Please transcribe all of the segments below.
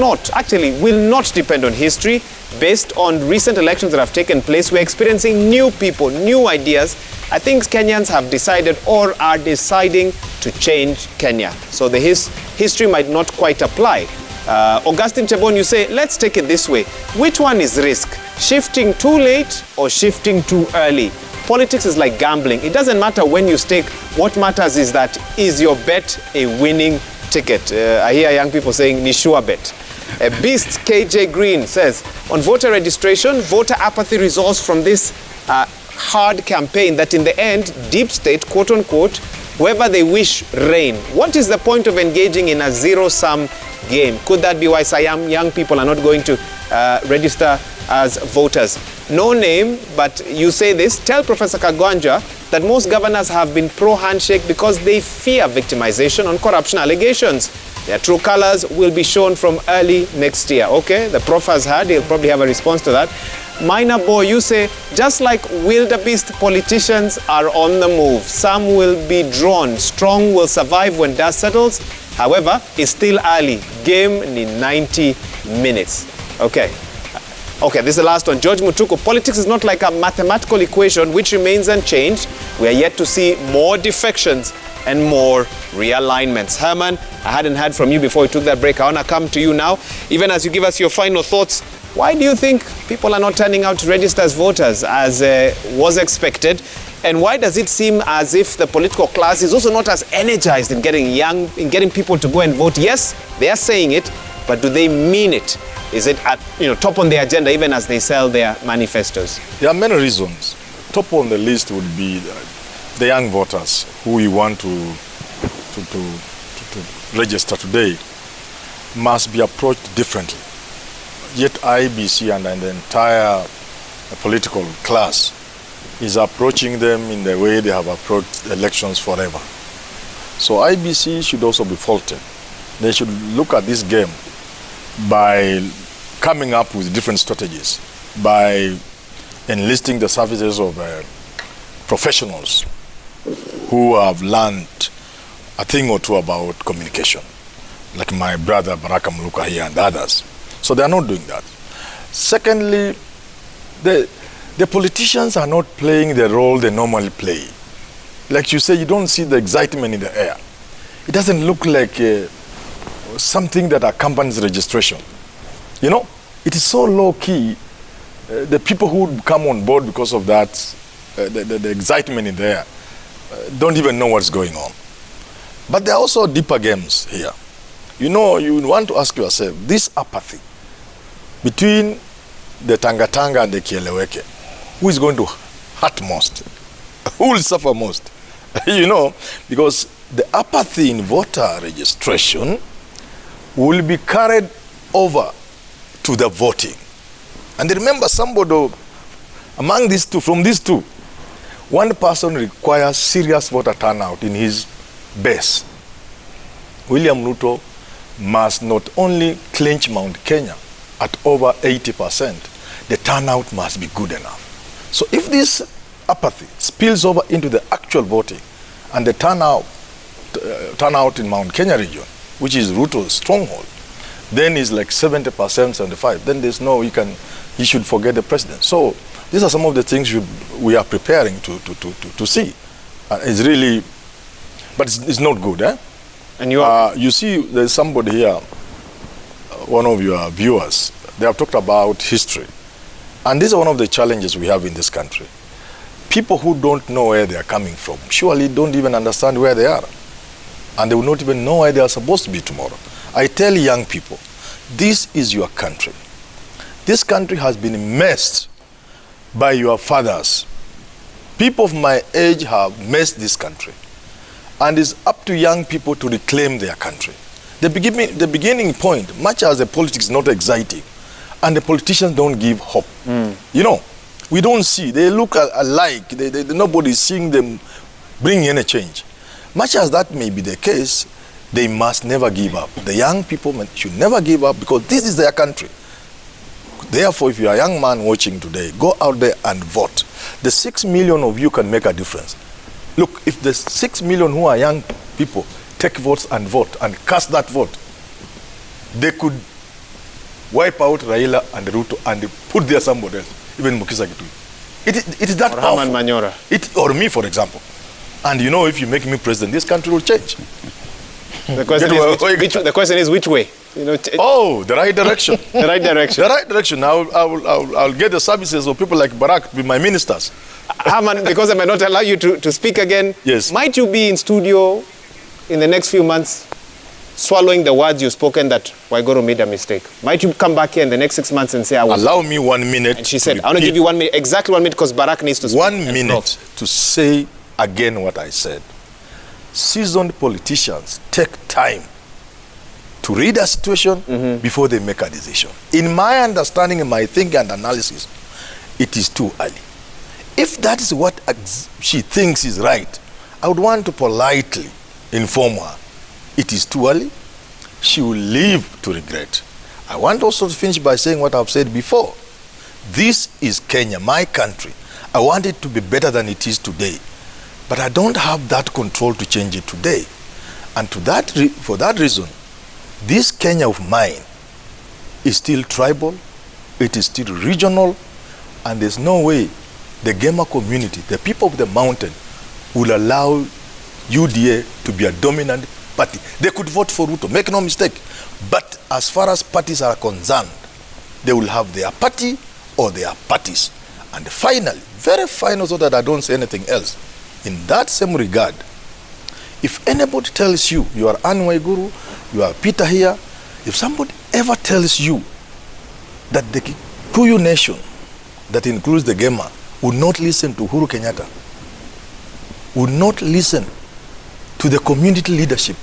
will not depend on history. Based on recent elections that have taken place, we're experiencing new people, new ideas. I think Kenyans have decided or are deciding to change Kenya. So the history might not quite apply. Augustine Chebon, you say, let's take it this way. Which one is risk? Shifting too late or shifting too early? Politics is like gambling. It doesn't matter when you stake. What matters is that, is your bet a winning ticket? I hear young people saying, ni sure bet. Beast KJ Green says, on voter registration, voter apathy results from this hard campaign that in the end, deep state, quote unquote, whoever they wish reign. What is the point of engaging in a zero-sum game? Could that be why young people are not going to register as voters? No name, but you say this. Tell Professor Kagwanja that most governors have been pro-handshake because they fear victimization on corruption allegations. Their true colors will be shown from early next year. Okay, the prof has heard. He'll probably have a response to that. Minor Boy, you say, just like wildebeest politicians are on the move. Some will be drawn. Strong will survive when dust settles. However, it's still early. Game in 90 minutes. Okay. Okay, this is the last one. George Mutuku, politics is not like a mathematical equation which remains unchanged. We are yet to see more defections and more realignments. Herman, I hadn't heard from you before we took that break. I want to come to you now. Even as you give us your final thoughts, why do you think people are not turning out to register as voters as was expected? And why does it seem as if the political class is also not as energized in getting people to go and vote? Yes, they are saying it, but do they mean it? Is it at top on the agenda even as they sell their manifestos? There are many reasons. Top on the list would be the young voters who we want to register today must be approached differently. Yet IBC and the entire political class is approaching them in the way they have approached elections forever. So IBC should also be faulted. They should look at this game by coming up with different strategies, by enlisting the services of professionals who have learned a thing or two about communication, like my brother Baraka Muluka here and others. So they are not doing that. Secondly, the politicians are not playing the role they normally play. Like you say, you don't see the excitement in the air. It doesn't look like something that accompanies registration. It is so low key. The people who would come on board because of that, the excitement in the air, don't even know what's going on. But there are also deeper games here. You want to ask yourself, this apathy between the Tanga and the Kieleweke, who is going to hurt most? Who will suffer most? Because the apathy in voter registration will be carried over to the voting. And remember, somebody among these two, from these two, one person requires serious voter turnout in his base. William Ruto must not only clinch Mount Kenya at over 80%, the turnout must be good enough. So if this apathy spills over into the actual voting and the turnout in Mount Kenya region, which is Ruto's stronghold, then it's like 70%, 75%. Then there's no, he should forget the president. So these are some of the things we are preparing to see. It's really, but it's not good, eh? And you see, there's somebody here, one of your viewers, they have talked about history. And this is one of the challenges we have in this country. People who don't know where they are coming from surely don't even understand where they are. And they will not even know where they are supposed to be tomorrow. I tell young people, this is your country. This country has been messed by your fathers. People of my age have messed this country. And it's up to young people to reclaim their country. The beginning point, much as the politics is not exciting, and the politicians don't give hope. We don't see, they look alike, nobody's seeing them bring any change. Much as that may be the case, they must never give up. The young people should never give up because this is their country. Therefore, if you are a young man watching today, go out there and vote. The 6 million of you can make a difference. Look, if the 6 million who are young people take votes and vote and cast that vote, they could wipe out Raila and Ruto and put there somebody else, even Mukisa Kitui. It is that or powerful. Herman Manyora. Or me, for example. And you know, if you make me president, this country will change. The question is which way? You know, the right direction. The right direction. The right direction. I'll get the services of people like Barack to be my ministers. Herman, because I may not allow you to speak again, yes. Might you be in studio in the next few months swallowing the words you've spoken that Waiguru made a mistake? Might you come back here in the next 6 months and say, Allow me 1 minute. And she said, I want to give you 1 minute, exactly 1 minute, because Barack needs to speak. 1 minute to say again what I said. Seasoned politicians take time to read a situation before they make a decision. In my understanding, in my thinking and analysis, it is too early. If that is what she thinks is right, I would want to politely inform her it is too early. She will live to regret. I want also to finish by saying what I've said before. This is Kenya, my country. I want it to be better than it is today. But I don't have that control to change it today. And for that reason, this Kenya of mine is still tribal, it is still regional, and there's no way the Gema community, the people of the mountain, will allow UDA to be a dominant party. They could vote for Ruto, make no mistake. But as far as parties are concerned, they will have their party or their parties. And finally, very final, so that I don't say anything else, in that same regard, if anybody tells you, you are Anne Waiguru, you are Peter here, if somebody ever tells you that the Kikuyu nation, that includes the Gema, would not listen to Uhuru Kenyatta, would not listen to the community leadership,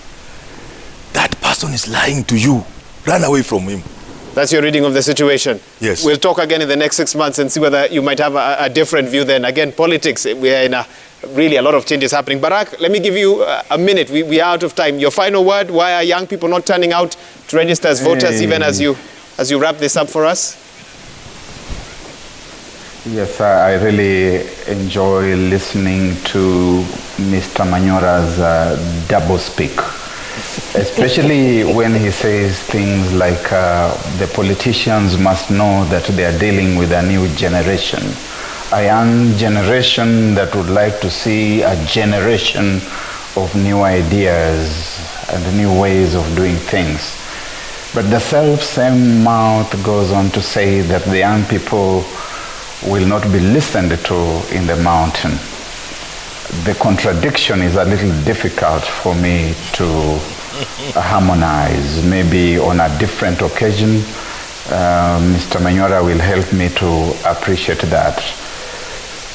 that person is lying to you. Run away from him. That's your reading of the situation. Yes. We'll talk again in the next 6 months and see whether you might have a different view then. Again, politics, we are in really a lot of changes happening. Barack, let me give you a minute. We are out of time. Your final word, why are young people not turning out to register as voters, even as you wrap this up for us? Yes, I really enjoy listening to Mr. Manyora's double speak, especially when he says things like the politicians must know that they are dealing with a new generation, a young generation that would like to see a generation of new ideas and new ways of doing things. But the same mouth goes on to say that the young people will not be listened to in the mountain. The contradiction is a little difficult for me to harmonize. Maybe on a different occasion, Mr. Manyora will help me to appreciate that.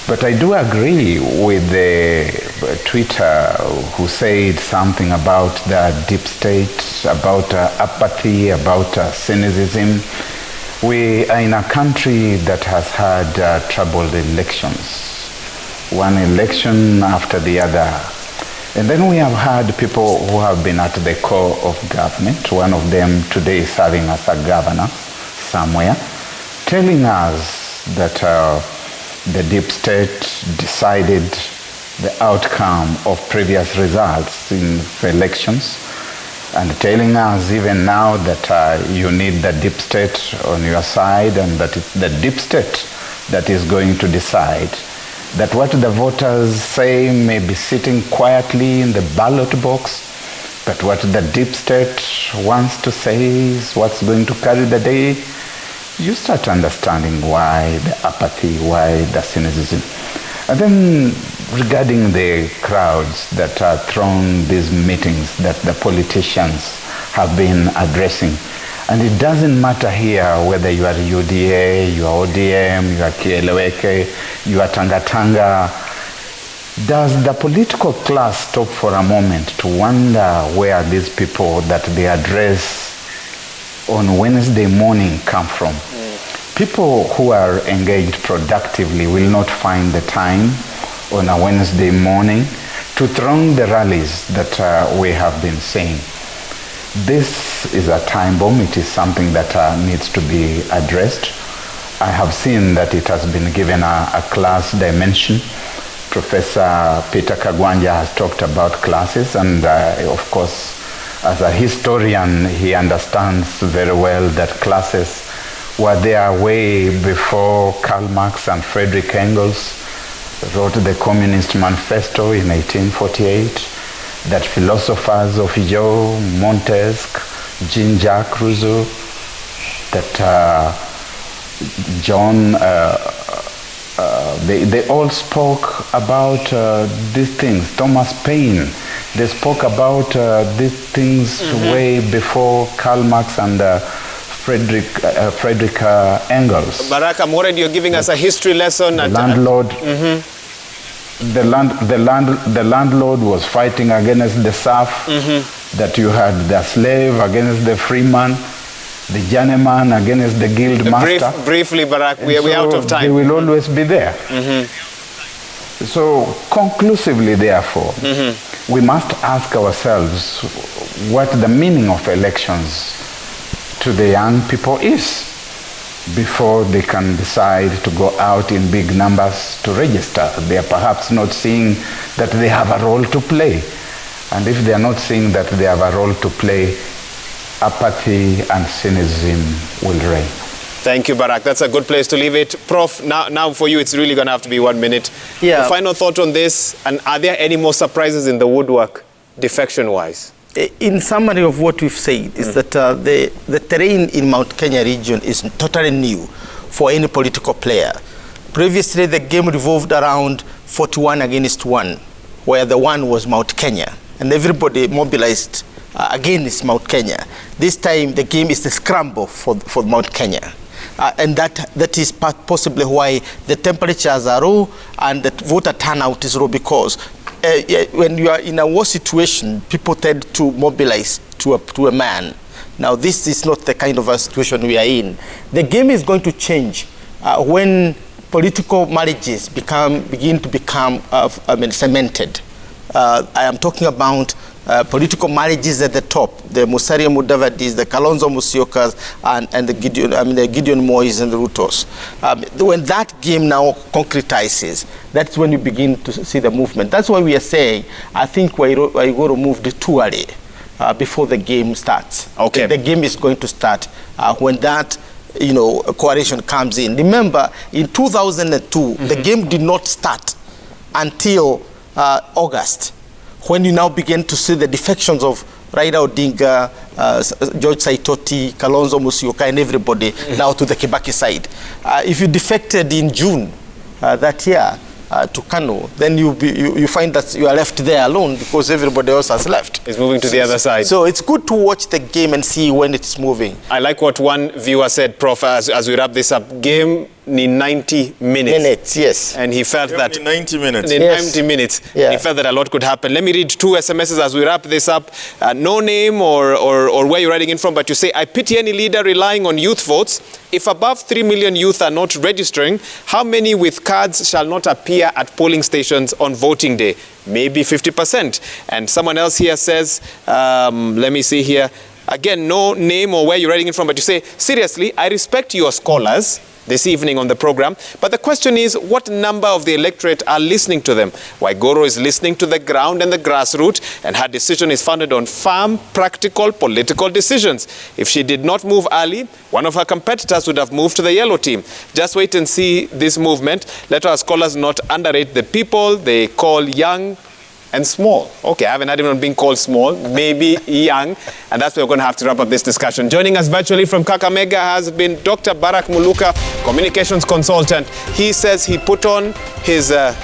But I do agree with the tweeter who said something about the deep state, about apathy, about cynicism. We are in a country that has had troubled elections, one election after the other. And then we have had people who have been at the core of government, one of them today is serving as a governor somewhere, telling us that the deep state decided the outcome of previous results in elections, and telling us even now that you need the deep state on your side, and that it's the deep state that is going to decide, that what the voters say may be sitting quietly in the ballot box, but what the deep state wants to say is what's going to carry the day. You start understanding why the apathy, why the cynicism. And then regarding the crowds that are throwing these meetings that the politicians have been addressing, and it doesn't matter here whether you are UDA, you are ODM, you are Kieleweke, you are Tanga. Does the political class stop for a moment to wonder where these people that they address on Wednesday morning come from? People who are engaged productively will not find the time on a Wednesday morning to throng the rallies that we have been seeing. This is a time bomb. It is something that needs to be addressed. I have seen that it has been given a class dimension. Professor Peter Kagwanja has talked about classes, and of course As a historian, he understands very well that classes were there way before Karl Marx and Friedrich Engels wrote the Communist Manifesto in 1848, that philosophers of Joe, Montesquieu, Jean-Jacques Rousseau, that John, they all spoke about these things. Thomas Paine, they spoke about these things way before Karl Marx and Friedrich Engels. Barack, I'm worried you're giving us a history lesson. The landlord, the landlord was fighting against the serf. That you had the slave against the freeman, the journeyman against the guild master. Briefly, Barack, we're out of time. They will always be there. So conclusively, therefore, we must ask ourselves what the meaning of elections to the young people is before they can decide to go out in big numbers to register. They are perhaps not seeing that they have a role to play. And if they are not seeing that they have a role to play, apathy and cynicism will reign. Thank you, Barack. That's a good place to leave it. Prof, now for you, it's really going to have to be 1 minute. Yeah. The final thought on this, and are there any more surprises in the woodwork, defection-wise? In summary of what we've said is that the terrain in Mount Kenya region is totally new for any political player. Previously, the game revolved around 41 against 1, where the one was Mount Kenya, and everybody mobilized against Mount Kenya. This time, the game is the scramble for Mount Kenya. And that is possibly why the temperatures are low and the voter turnout is low, because when you are in a war situation, people tend to mobilize to a man. Now, this is not the kind of a situation we are in. The game is going to change when political marriages begin to become cemented. I am talking about political marriages at the top, the Musalia Mudavadis, the Kalonzo Musyokas, and the Gideon Mois and the Rutos. When that game now concretizes, that's when you begin to see the movement. That's why we are saying, I think Waiguru moved too early before the game starts. Okay. The game is going to start when that coalition comes in. Remember, in 2002, the game did not start until August, when you now begin to see the defections of Raila Odinga, George Saitoti, Kalonzo Musyoka, and everybody now to the Kibaki side. If you defected in June that year to Kano, then you find that you are left there alone because everybody else has left. It's moving to the other side. So it's good to watch the game and see when it's moving. I like what one viewer said, Prof, as we wrap this up. Game in 90 minutes. Yes. And he felt that... In 90 minutes. In Yes. 90 minutes. Yeah. He felt that a lot could happen. Let me read 2 SMSs as we wrap this up. No name or where you're writing in from, but you say, I pity any leader relying on youth votes. If above 3 million youth are not registering, how many with cards shall not appear at polling stations on voting day? Maybe 50%. And someone else here says, let me see here. Again, no name or where you're writing it from, but you say, seriously, I respect your scholars this evening on the program, but the question is, what number of the electorate are listening to them? Waiguru is listening to the ground and the grassroots, and her decision is founded on firm, practical, political decisions. If she did not move early, one of her competitors would have moved to the yellow team. Just wait and see this movement. Let our scholars not underrate the people they call young and small. Okay, I haven't had anyone being called small, maybe young, and that's where we're going to have to wrap up this discussion. Joining us virtually from Kakamega has been Dr. Barack Muluka, communications consultant. He says he put on his, I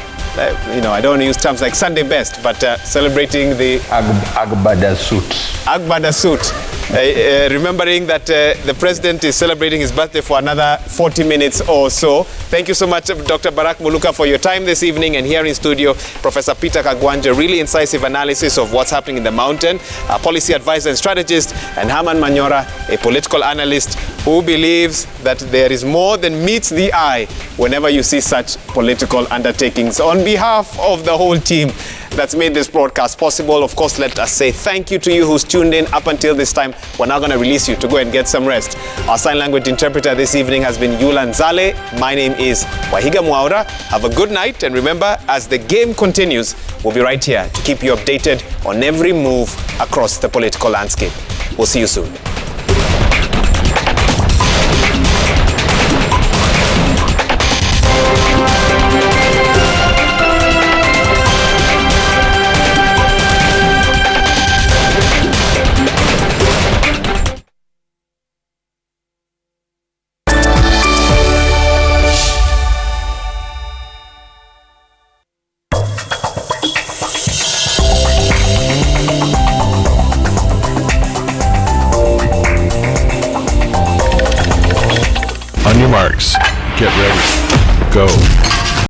don't want to use terms like Sunday best, but celebrating the... Agbada suit. Agbada suit. Remembering that the president is celebrating his birthday for another 40 minutes or so. Thank you so much, Dr. Barack Muluka, for your time this evening. And here in studio, Professor Peter Kagwanja, really incisive analysis of what's happening in the mountain, a policy advisor and strategist, and Herman Manyora, a political analyst who believes that there is more than meets the eye whenever you see such political undertakings. On behalf of the whole team, that's made this broadcast possible. Of course, let us say thank you to you who's tuned in up until this time. We're now going to release you to go and get some rest. Our sign language interpreter this evening has been Yulan Zale. My name is Wahiga Mwaura. Have a good night, and remember, as the game continues, we'll be right here to keep you updated on every move across the political landscape. We'll see you soon. On your marks, get ready, go.